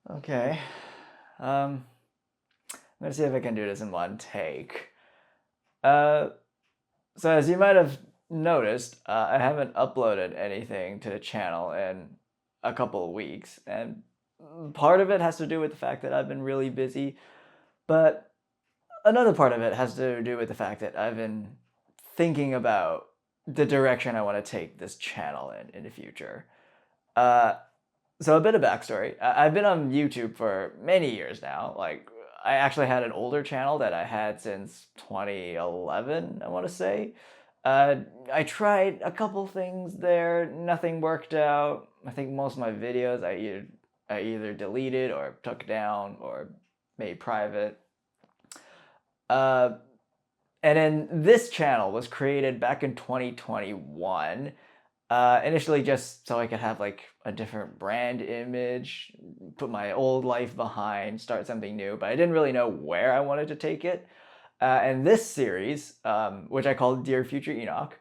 Okay. Um, I'm gonna see if I can do this in one take. Uh, so as you might have noticed, I haven't uploaded anything to the channel in a couple of weeks, and part of it has to do with the fact that I've been really busy, but another part of it has to do with the fact that I've been thinking about the direction I want to take this channel in the future. Uh, So a bit of backstory. I've been on YouTube for many years now. Like I actually had an older channel that I had since 2011, I want to say. Uh, I tried a couple things there, nothing worked out. I think most of my videos I either deleted or took down or made private. Uh, and then this channel was created back in 2021, initially just so I could have like a different brand image, put my old life behind, start something new, but I didn't really know where I wanted to take it. And this series, which I call Dear Future Enoch,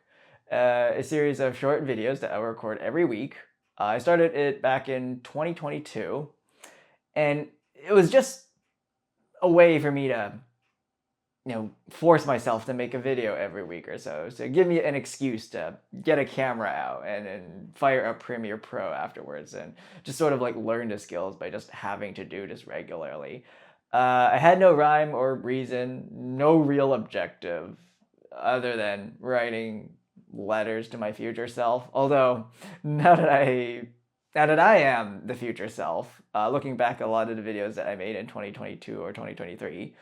a series of short videos that I record every week. I started it back in 2022, and it was just a way for me to force myself to make a video every week or so. So give me an excuse to get a camera out and fire up Premiere Pro afterwards and just sort of like learn the skills by just having to do this regularly. I had no rhyme or reason, no real objective other than writing letters to my future self. Although now that I now that I am the future self, looking back at a lot of the videos that I made in 2022 or 2023,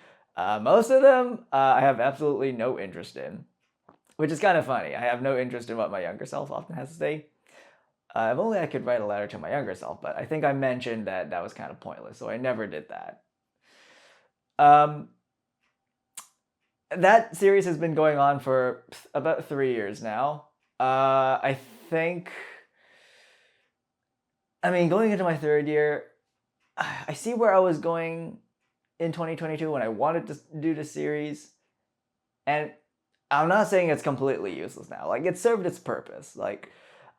most of them I have absolutely no interest in, which is kind of funny. I have no interest in what my younger self often has to say. If only I could write a letter to my younger self, but I think I mentioned that that was kind of pointless, so I never did that. Um, that series has been going on for about 3 years now. I think, I mean, going into my third year, I see where I was going in 2022 when I wanted to do the series, and I'm not saying it's completely useless now. Like it served its purpose. Like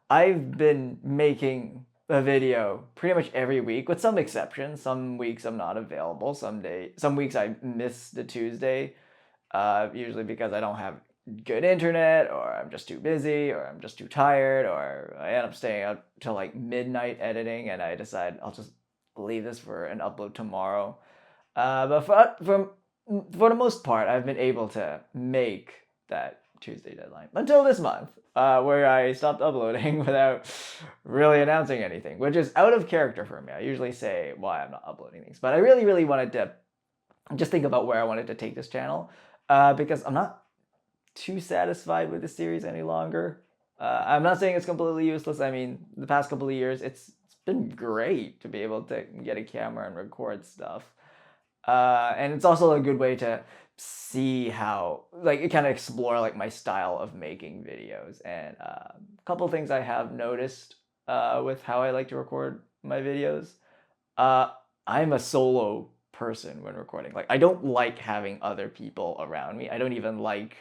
I've been making a video pretty much every week, with some exceptions. Some weeks I'm not available. Some weeks I miss the Tuesday, usually because I don't have good internet, or I'm just too busy, or I'm just too tired, or I end up staying out till like midnight editing, and I decide I'll just leave this for an upload tomorrow. But for the most part, I've been able to make that Tuesday deadline until this month, where I stopped uploading without really announcing anything, which is out of character for me. I usually say why I'm not uploading things, but I really, really wanted to just think about where I wanted to take this channel, because I'm not too satisfied with the series any longer. I'm not saying it's completely useless. I mean, the past couple of years, it's been great to be able to get a camera and record stuff. And it's also a good way to see how, like, kind of explore like my style of making videos. And a couple things I have noticed with how I like to record my videos. uh, I'm a solo person when recording. Like I don't like having other people around me. I don't even like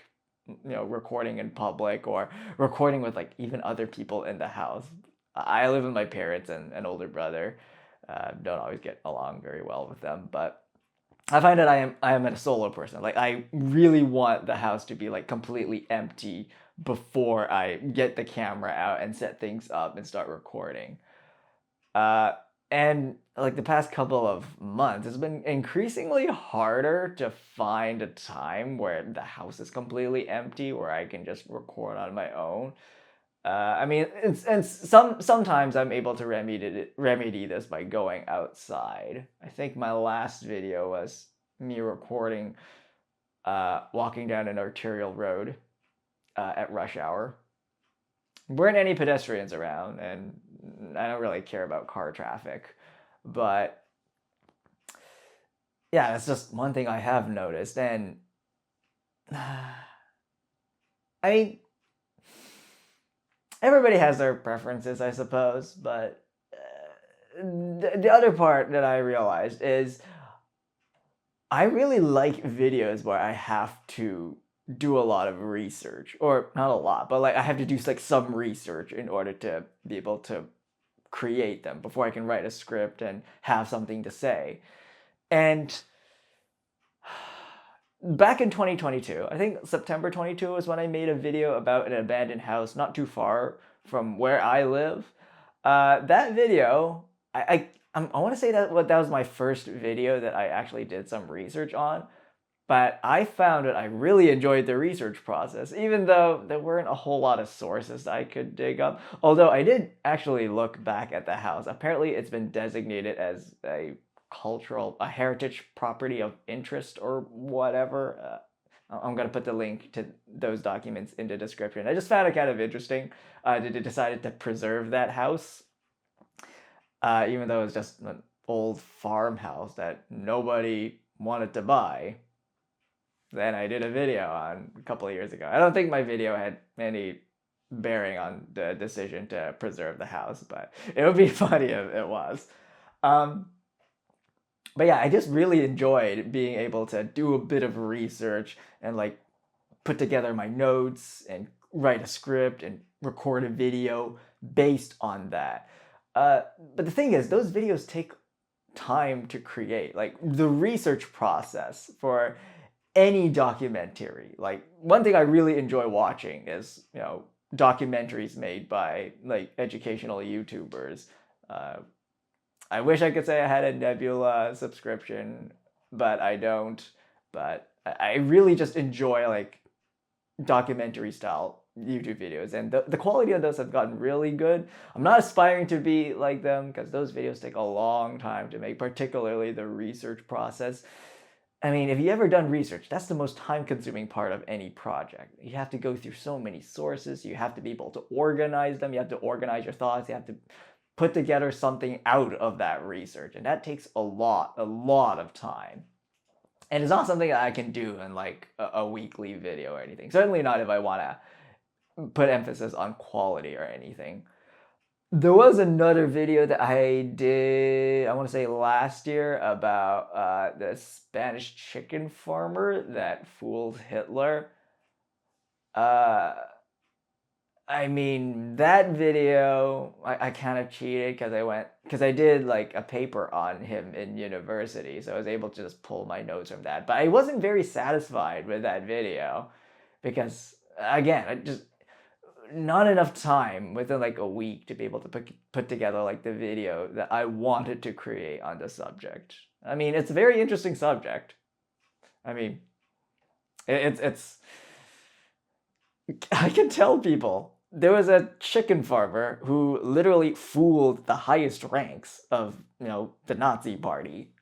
recording in public or recording with like even other people in the house. I live with my parents and an older brother. Don't always get along very well with them, but I find that I am a solo person. Like I really want the house to be like completely empty before I get the camera out and set things up and start recording. Uh, and like the past couple of months, it's been increasingly harder to find a time where the house is completely empty, where I can just record on my own. I mean, sometimes I'm able to remedy this by going outside. I think my last video was me recording, walking down an arterial road at rush hour. Weren't any pedestrians around, and I don't really care about car traffic, but yeah, that's just one thing I have noticed. And I mean, everybody has their preferences, I suppose, but the other part that I realized is I really like videos where I have to do a lot of research, or not a lot, but like I have to do like some research in order to be able to create them, before I can write a script and have something to say. And back in 2022, I think September 22 was when I made a video about an abandoned house not too far from where I live. That video, I want to say that was my first video that I actually did some research on. But I found that I really enjoyed the research process, even though there weren't a whole lot of sources I could dig up. Although I did actually look back at the house. Apparently, it's been designated as a heritage property of interest or whatever. I'm gonna put the link to those documents in the description. I just found it kind of interesting that they decided to preserve that house, even though it's just an old farmhouse that nobody wanted to buy. Then I did a video on a couple of years ago. I don't think my video had any bearing on the decision to preserve the house, but it would be funny if it was. But yeah, I just really enjoyed being able to do a bit of research and like put together my notes and write a script and record a video based on that. But the thing is, those videos take time to create. Like the research process for any documentary. Like one thing I really enjoy watching is, documentaries made by like educational YouTubers. I wish I could say I had a Nebula subscription, but I don't. But I really just enjoy like documentary style YouTube videos, and the quality of those have gotten really good. I'm not aspiring to be like them because those videos take a long time to make, particularly the research process. I mean, if you ever done research, that's the most time-consuming part of any project. You have to go through so many sources. You have to be able to organize them. You have to organize your thoughts. You have to put together something out of that research. And that takes a lot of time. And it's not something that I can do in like a weekly video or anything. Certainly not if I want to put emphasis on quality or anything. There was another video that I did, I want to say last year, about the Spanish chicken farmer that fooled Hitler. I mean, that video, I kind of cheated because I did like a paper on him in university, so I was able to just pull my notes from that. But I wasn't very satisfied with that video because, again, I just not enough time within like a week to be able to put together like the video that I wanted to create on the subject. I mean, it's a very interesting subject. I mean, it's I can tell people there was a chicken farmer who literally fooled the highest ranks of, the Nazi party.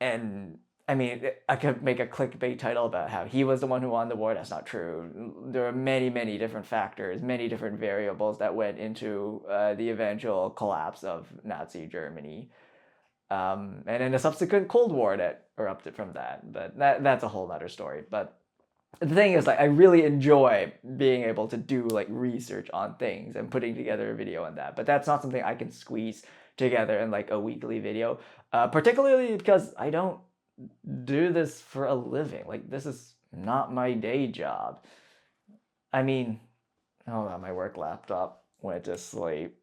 And I mean, I could make a clickbait title about how he was the one who won the war. That's not true. There are many, many different factors, many different variables that went into the eventual collapse of Nazi Germany. And then the subsequent Cold War that erupted from that. But that's a whole other story. But the thing is, like, I really enjoy being able to do like research on things and putting together a video on that. But that's not something I can squeeze together in like a weekly video, particularly because I don't do this for a living. Like, this is not my day job. I mean, hold on, my work laptop went to sleep.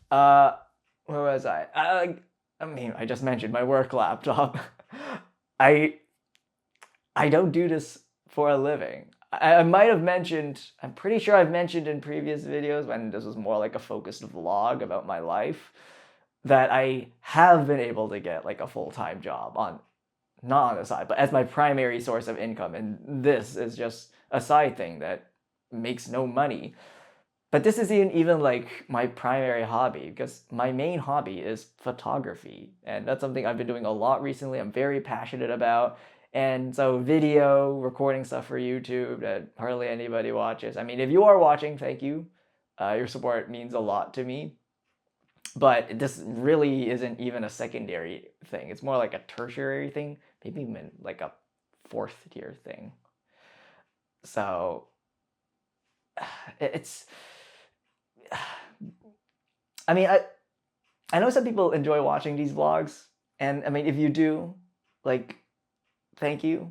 Where was I? I mean, I just mentioned my work laptop. I don't do this for a living. I might have mentioned, I'm pretty sure I've mentioned in previous videos when this was more like a focused vlog about my life, that I have been able to get like a full-time job not on the side, but as my primary source of income. And this is just a side thing that makes no money. But this isn't even like my primary hobby, because my main hobby is photography. And that's something I've been doing a lot recently. I'm very passionate about. And so video, recording stuff for YouTube that hardly anybody watches. I mean, if you are watching, thank you. Your support means a lot to me. But this really isn't even a secondary thing. It's more like a tertiary thing, maybe even like a fourth tier thing. So it's, I mean, I know some people enjoy watching these vlogs, and I mean, if you do, like, thank you.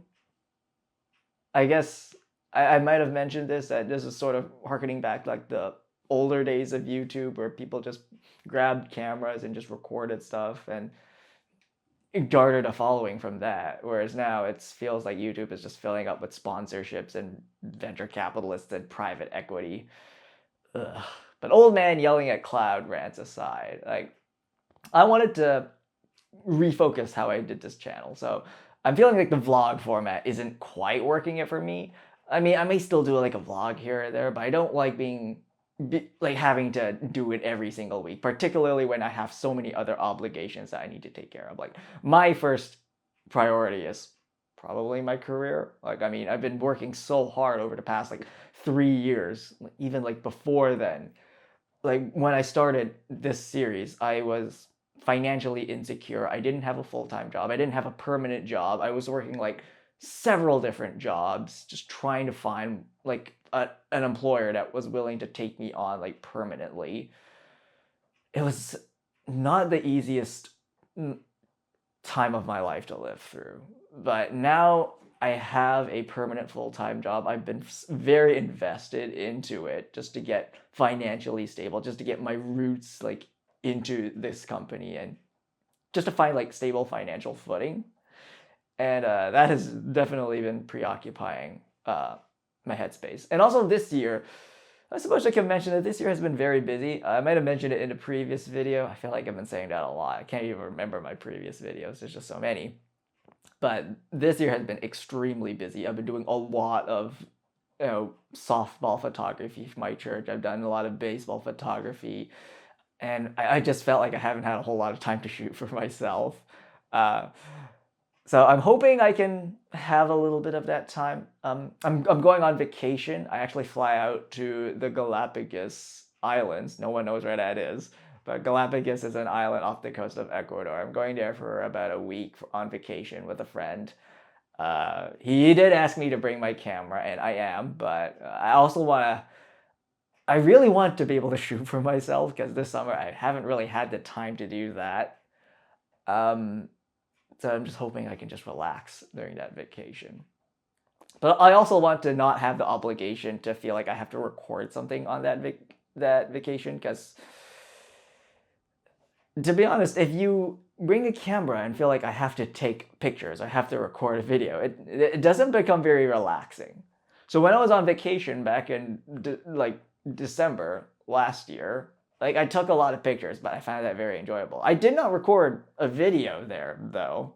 I guess I might have mentioned this, that this is sort of harkening back like the older days of YouTube where people just grabbed cameras and just recorded stuff and garnered a following from that. Whereas now it feels like YouTube is just filling up with sponsorships and venture capitalists and private equity. Ugh. But old man yelling at cloud rants aside, like I wanted to refocus how I did this channel. So I'm feeling like the vlog format isn't quite working it for me. I mean, I may still do like a vlog here or there, but I don't like like having to do it every single week, particularly when I have so many other obligations that I need to take care of. Like my first priority is probably my career. Like, I mean, I've been working so hard over the past like 3 years, even like before then. Like when I started this series, I was financially insecure. I didn't have a full-time job. I didn't have a permanent job. I was working like several different jobs, just trying to find like an employer that was willing to take me on like permanently. It was not the easiest time of my life to live through. But now I have a permanent full-time job. I've been very invested into it just to get financially stable, just to get my roots like into this company and just to find like stable financial footing. And that has definitely been preoccupying my headspace. And also this year, I suppose I can mention that this year has been very busy. I might have mentioned it in a previous video. I feel like I've been saying that a lot. I can't even remember my previous videos. There's just so many. But this year has been extremely busy. I've been doing a lot of softball photography for my church. I've done a lot of baseball photography. And I just felt like I haven't had a whole lot of time to shoot for myself. So I'm hoping I can have a little bit of that time. I'm going on vacation. I actually fly out to the Galapagos Islands. No one knows where that is, but Galapagos is an island off the coast of Ecuador. I'm going there for about a week on vacation with a friend. He did ask me to bring my camera, and I am, but I really want to be able to shoot for myself because this summer I haven't really had the time to do that. So I'm just hoping I can just relax during that vacation. But I also want to not have the obligation to feel like I have to record something on that vacation, because to be honest, if you bring a camera and feel like I have to take pictures, I have to record a video, it doesn't become very relaxing. So when I was on vacation back in December last year, like I took a lot of pictures, but I found that very enjoyable. I did not record a video there though.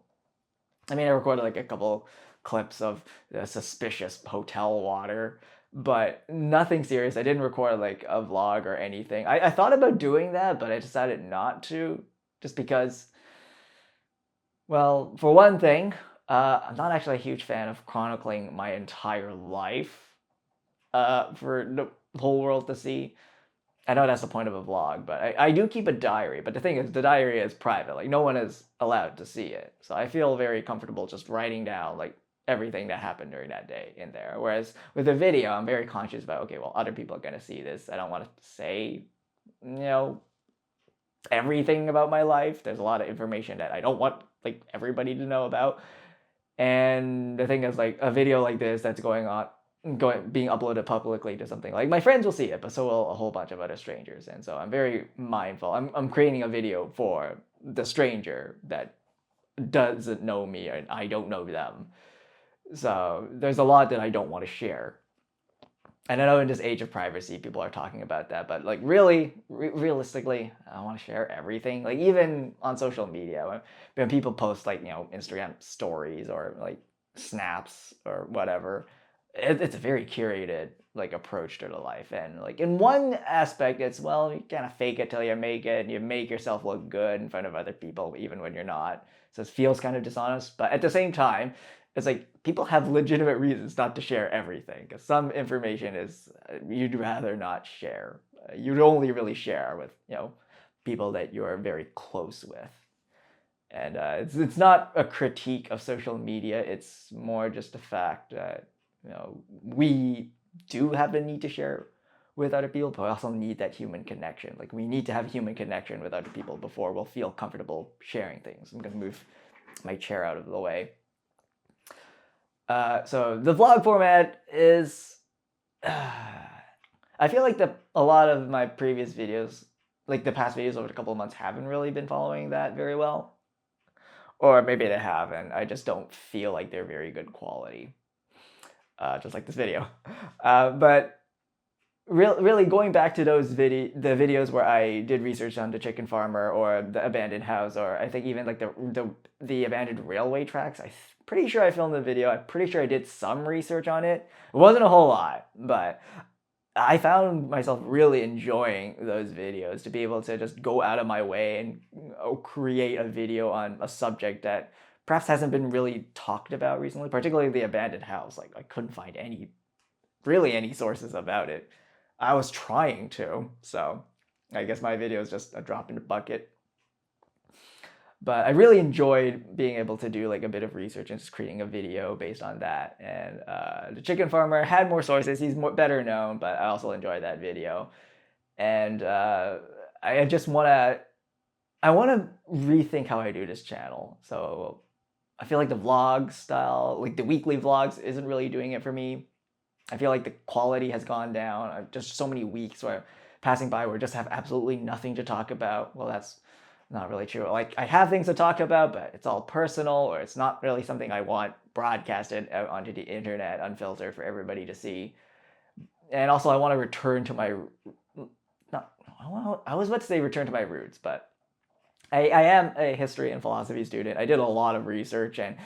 I mean, I recorded like a couple clips of the suspicious hotel water, but nothing serious. I didn't record like a vlog or anything. I thought about doing that, but I decided not to, just because, well, for one thing, I'm not actually a huge fan of chronicling my entire life for the whole world to see. I know that's the point of a vlog, but I do keep a diary. But the thing is, the diary is private. Like, no one is allowed to see it. So I feel very comfortable just writing down, like, everything that happened during that day in there. Whereas with a video, I'm very conscious about, okay, well, other people are going to see this. I don't want to say, everything about my life. There's a lot of information that I don't want, like, everybody to know about. And the thing is, like, a video like this that's being uploaded publicly to something, like, my friends will see it, but so will a whole bunch of other strangers. And so I'm very mindful. I'm creating a video for the stranger that doesn't know me and I don't know them. So there's a lot that I don't want to share. And I know in this age of privacy, people are talking about that, but like really, realistically, I don't want to share everything. Like even on social media, when people post like, Instagram stories or like snaps or whatever, it's a very curated like approach to the life. And like in one aspect, it's, well, you kind of fake it till you make it, and you make yourself look good in front of other people even when you're not. So it feels kind of dishonest, but at the same time, it's like people have legitimate reasons not to share everything, because some information is you'd rather not share. You'd only really share with people that you're very close with. And it's not a critique of social media. It's more just the fact that we do have the need to share with other people, but we also need that human connection. Like, we need to have human connection with other people before we'll feel comfortable sharing things. I'm gonna move my chair out of the way. So the vlog format is, I feel like a lot of my previous videos, like the past videos over a couple of months, haven't really been following that very well. Or maybe they haven't. I just don't feel like they're very good quality. Just like this video. But really going back to the videos where I did research on the chicken farmer or the abandoned house, or I think even like the abandoned railway tracks. Pretty sure I filmed the video. I'm pretty sure I did some research on it. It wasn't a whole lot, but I found myself really enjoying those videos, to be able to just go out of my way and create a video on a subject that perhaps hasn't been really talked about recently, particularly the abandoned house. Like, I couldn't find any sources about it. I was trying to, so I guess my video is just a drop in the bucket. But I really enjoyed being able to do like a bit of research and just creating a video based on that. And the chicken farmer had more sources. He's better known, but I also enjoyed that video. And I just want to rethink how I do this channel. So I feel like the vlog style, like the weekly vlogs, isn't really doing it for me. I feel like the quality has gone down. I've just so many weeks where passing by where I just have absolutely nothing to talk about. Well, that's not really true. Like, I have things to talk about, but it's all personal, or it's not really something I want broadcasted out onto the internet unfiltered for everybody to see. And also, I want to return to my I was about to say return to my roots, but I am a history and philosophy student. I did a lot of research, and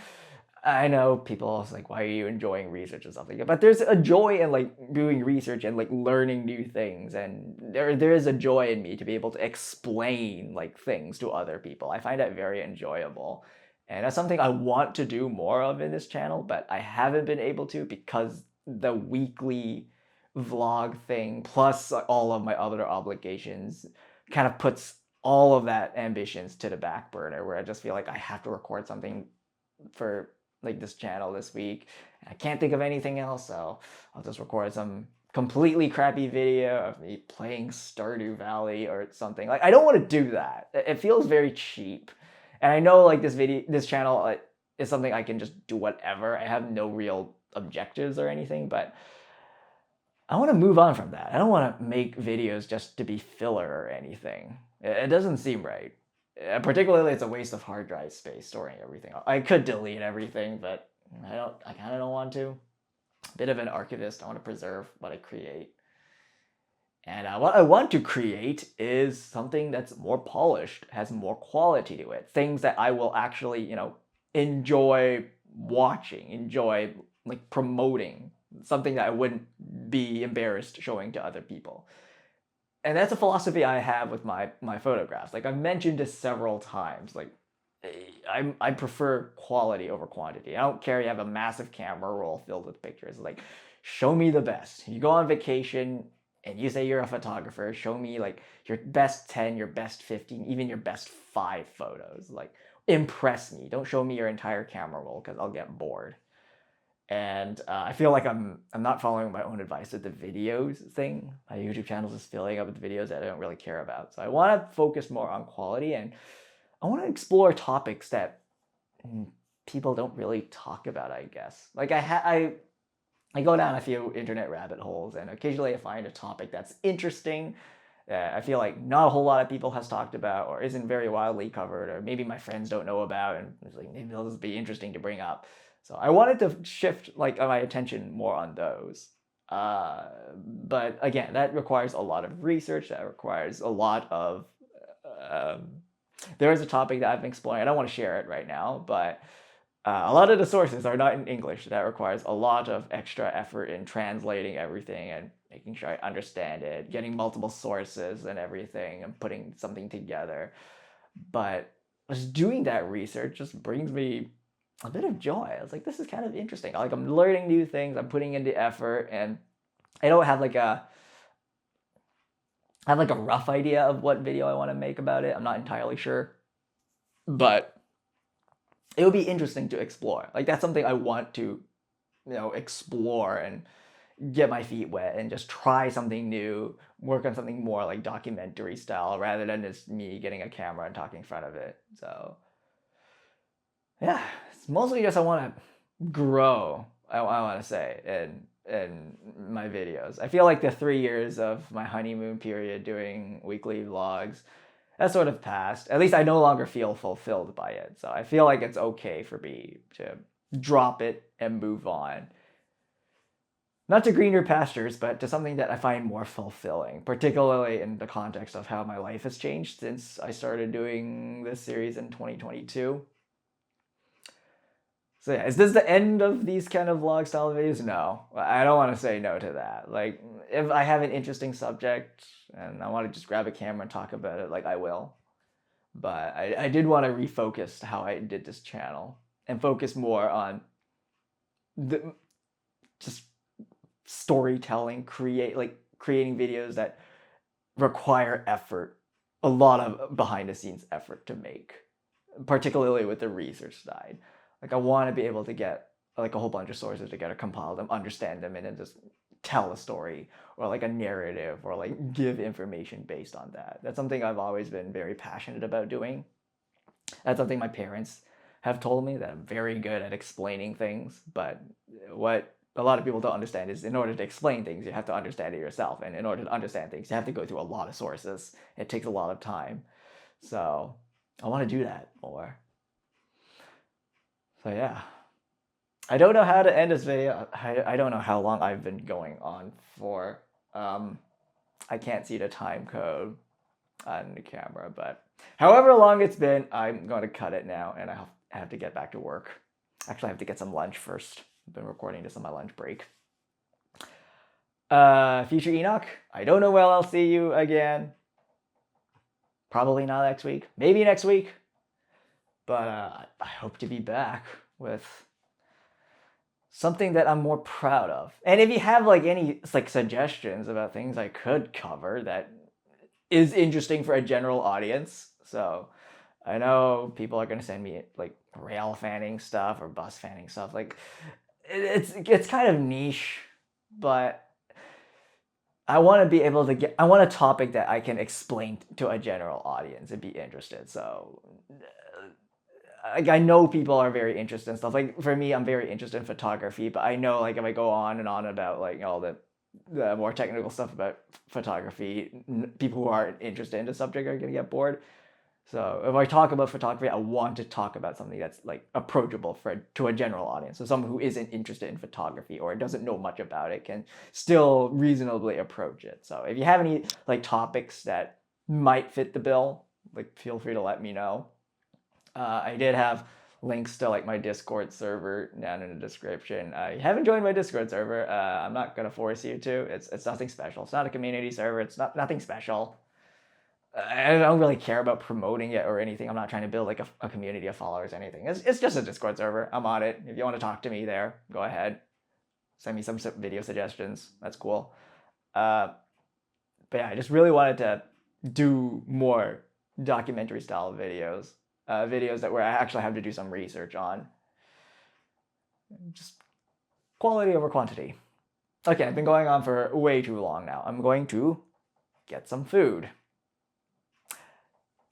I know people are like, why are you enjoying research and stuff like that? But there's a joy in like doing research and like learning new things, and there is a joy in me to be able to explain like things to other people. I find that very enjoyable, and that's something I want to do more of in this channel, but I haven't been able to because the weekly vlog thing plus all of my other obligations kind of puts all of that ambitions to the back burner, where I just feel like I have to record something for like this channel this week. I can't think of anything else, so I'll just record some completely crappy video of me playing Stardew Valley or something. Like, I don't want to do that. It feels very cheap. And I know like this channel is something I can just do whatever. I have no real objectives or anything, but I want to move on from that. I don't want to make videos just to be filler or anything. It doesn't seem right. Particularly, it's a waste of hard drive space storing everything. I could delete everything, but I kind of don't want to. Bit of an archivist. I want to preserve what I create. And what I want to create is something that's more polished, has more quality to it. Things that I will actually, enjoy watching, enjoy like promoting. Something that I wouldn't be embarrassed showing to other people. And that's a philosophy I have with my photographs. Like, I've mentioned this several times. Like, I prefer quality over quantity. I don't care you have a massive camera roll filled with pictures. Like, show me the best. You go on vacation and you say you're a photographer, show me like your best 10, your best 15, even your best 5 photos. Like, impress me. Don't show me your entire camera roll, because I'll get bored. And I feel like I'm not following my own advice with the videos thing. My YouTube channel is filling up with videos that I don't really care about. So I want to focus more on quality, and I want to explore topics that people don't really talk about, I guess. Like, I go down a few internet rabbit holes, and occasionally I find a topic that's interesting that I feel like not a whole lot of people has talked about, or isn't very widely covered, or maybe my friends don't know about, and it's like, maybe they'll just be interesting to bring up. So I wanted to shift like my attention more on those. But again, that requires a lot of research. That requires a lot of. There is a topic that I've been exploring. I don't want to share it right now, but a lot of the sources are not in English. That requires a lot of extra effort in translating everything and making sure I understand it, getting multiple sources and everything, and putting something together. But just doing that research just brings me a bit of joy. I was like, this is kind of interesting. Like, I'm learning new things, I'm putting in the effort, and I don't have like a rough idea of what video I want to make about it. I'm not entirely sure, but it would be interesting to explore. Like, that's something I want to, explore and get my feet wet and just try something new, work on something more like documentary style rather than just me getting a camera and talking in front of it. So yeah, it's mostly just I want to grow. I want to say, and in my videos. I feel like the 3 years of my honeymoon period doing weekly vlogs, that sort of passed. At least I no longer feel fulfilled by it. So I feel like it's okay for me to drop it and move on. Not to greener pastures, but to something that I find more fulfilling, particularly in the context of how my life has changed since I started doing this series in 2022. So yeah, is this the end of these kind of vlog style videos? No, I don't want to say no to that. Like, if I have an interesting subject and I want to just grab a camera and talk about it, like I will. But I did want to refocus how I did this channel and focus more on the just storytelling, creating videos that require effort, a lot of behind the scenes effort to make, particularly with the research side. Like, I want to be able to get like a whole bunch of sources together, compile them, understand them, and then just tell a story or like a narrative or like give information based on that. That's something I've always been very passionate about doing. That's something my parents have told me, that I'm very good at explaining things, but what a lot of people don't understand is, in order to explain things, you have to understand it yourself, and in order to understand things, you have to go through a lot of sources. It takes a lot of time. So I want to do that more. So yeah, I don't know how to end this video. I don't know how long I've been going on for. I can't see the time code on the camera, but however long it's been, I'm going to cut it now, and I have to get back to work. Actually, I have to get some lunch first. I've been recording this on my lunch break. Future Enoch, I don't know when I'll see you again. Probably not next week. Maybe next week. But I hope to be back with something that I'm more proud of. And if you have like any like suggestions about things I could cover that is interesting for a general audience, so I know people are gonna send me like rail fanning stuff or bus fanning stuff. Like, it's kind of niche, but I want to be able to I want a topic that I can explain to a general audience and be interested. So like, I know people are very interested in stuff. Like, for me, I'm very interested in photography, but I know, like, if I go on and on about like all the more technical stuff about photography, people who aren't interested in the subject are gonna get bored. So if I talk about photography, I want to talk about something that's like approachable to a general audience. So someone who isn't interested in photography or doesn't know much about it can still reasonably approach it. So if you have any like topics that might fit the bill, like, feel free to let me know. I did have links to like my Discord server down in the description. You haven't joined my Discord server. I'm not gonna force you to. It's nothing special. It's not a community server. It's nothing special. I don't really care about promoting it or anything. I'm not trying to build like a community of followers or anything. It's just a Discord server. I'm on it. If you want to talk to me there, go ahead. Send me some video suggestions. That's cool. But yeah, I just really wanted to do more documentary style videos. Videos that where I actually have to do some research on. Just quality over quantity. Okay, I've been going on for way too long now. I'm going to get some food.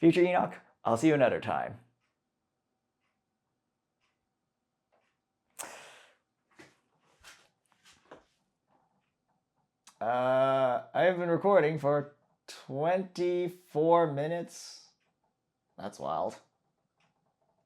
Future Enoch, I'll see you another time. I have been recording for 24 minutes. That's wild.